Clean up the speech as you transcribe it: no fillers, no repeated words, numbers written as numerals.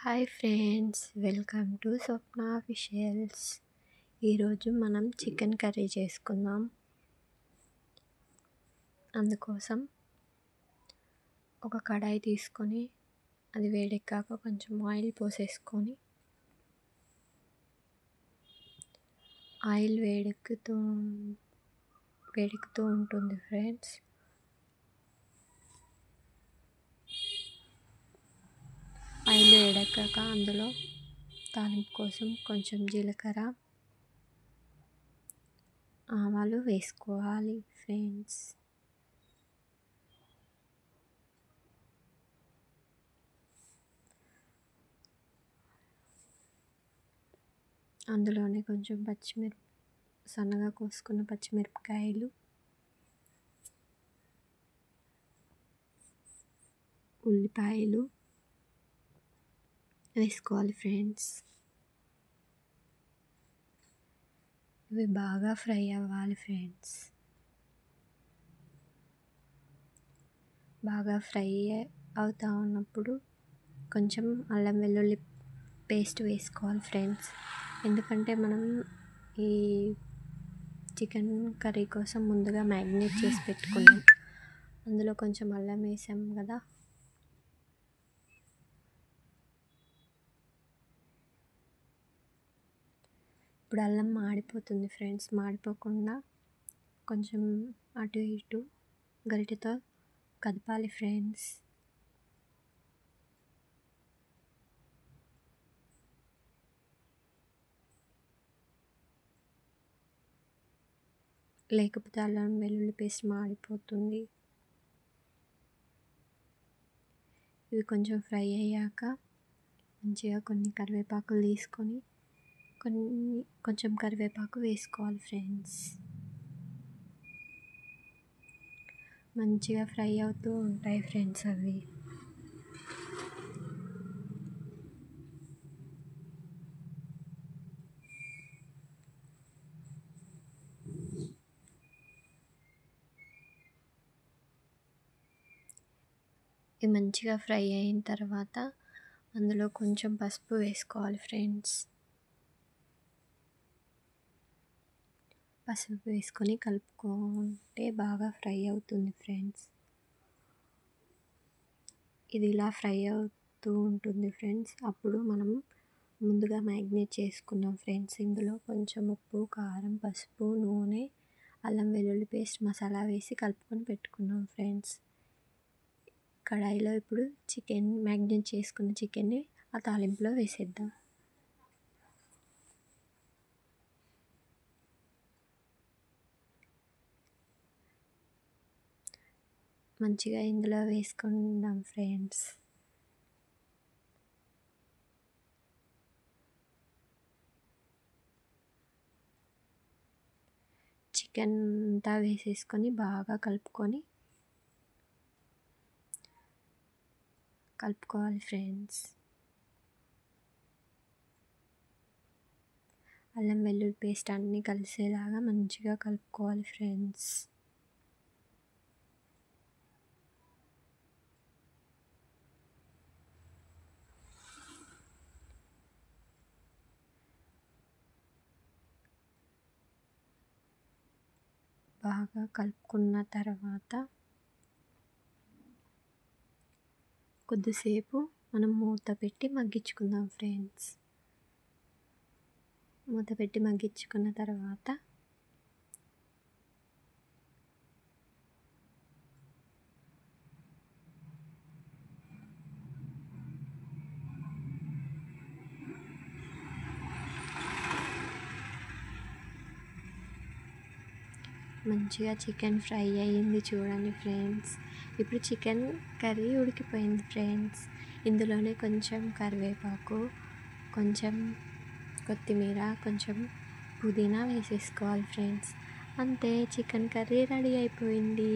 Hi friends, welcome to Swapna officials. ఈరోజు మనం chicken curry చేసుకుందాం. అందుకోసం ఒక కడాయి తీసుకొని అది వేడెక్కాక కొంచెం ఆయిల్ పోసేసుకొని ఆయిల్ వేడెక్కుతూ ఉంటుంది ఫ్రెండ్స్. ఆయిల్ వేడెక్కాక అందులో తాలింపు కోసం కొంచెం జీలకర్ర, ఆవాలు వేసుకోవాలి ఫ్రెండ్స్. అందులోనే కొంచెం సన్నగా కోసుకున్న పచ్చిమిరపకాయలు, ఉల్లిపాయలు వేసుకోవాలి ఫ్రెండ్స్. ఇవి బాగా ఫ్రై అవ్వాలి ఫ్రెండ్స్. బాగా ఫ్రై అవుతూ ఉన్నప్పుడు కొంచెం అల్లం వెల్లుల్లి పేస్ట్ వేసుకోవాలి ఫ్రెండ్స్. ఎందుకంటే మనం ఈ చికెన్ కర్రీ కోసం ముందుగా మ్యారినేట్ చేసి పెట్టుకున్నాం. అందులో కొంచెం అల్లం వేసాం కదా, ఇప్పుడు అల్లం మాడిపోతుంది ఫ్రెండ్స్. మాడిపోకుండా కొంచెం అటు ఇటు గరిటెతో కదపాలి ఫ్రెండ్స్. లేకపోతే అల్లం వెల్లుల్లి పేస్ట్ మాడిపోతుంది. ఇవి కొంచెం ఫ్రై అయ్యాక మంచిగా కొన్ని కరివేపాకులు తీసుకొని కొంచెం కరివేపాకు వేసుకోవాలి ఫ్రెండ్స్. మంచిగా ఫ్రై అవుతూ ఉంటాయి ఫ్రెండ్స్ అవి. ఇవి మంచిగా ఫ్రై అయిన తర్వాత అందులో కొంచెం పసుపు వేసుకోవాలి ఫ్రెండ్స్. పసుపు వేసుకొని కలుపుకుంటే బాగా ఫ్రై అవుతుంది ఫ్రెండ్స్. ఇది ఇలా ఫ్రై అవుతూ ఉంటుంది ఫ్రెండ్స్. అప్పుడు మనం ముందుగా మ్యారినేట్ చేసుకున్నాం ఫ్రెండ్స్. ఇందులో కొంచెం ఉప్పు, కారం, పసుపు, నూనె, అల్లం వెల్లుల్లి పేస్ట్, మసాలా వేసి కలుపుకొని పెట్టుకున్నాం ఫ్రెండ్స్. కడాయిలో ఇప్పుడు మ్యారినేట్ చేసుకున్న చికెన్ని ఆ తాలింపులో వేసేద్దాం. మంచిగా ఇందులో వేసుకుందాం ఫ్రెండ్స్. చికెన్ అంతా వేసేసుకొని బాగా కలుపుకోవాలి ఫ్రెండ్స్. అల్లం వెల్లుల్లి పేస్ట్ అన్నీ కలిసేలాగా మంచిగా కలుపుకోవాలి ఫ్రెండ్స్. బాగా కలుపుకున్న తర్వాత కొద్దిసేపు మనం మూత పెట్టి మగ్గించుకుందాం ఫ్రెండ్స్. మూత పెట్టి మగ్గించుకున్న తర్వాత మంచిగా చికెన్ ఫ్రై అయ్యింది చూడండి ఫ్రెండ్స్. ఇప్పుడు చికెన్ కర్రీ ఉడికిపోయింది ఫ్రెండ్స్. ఇందులోనే కొంచెం కరివేపాకు, కొంచెం కొత్తిమీర, కొంచెం పుదీనా వేసేసుకోవాలి ఫ్రెండ్స్. అంతే, చికెన్ కర్రీ రెడీ అయిపోయింది.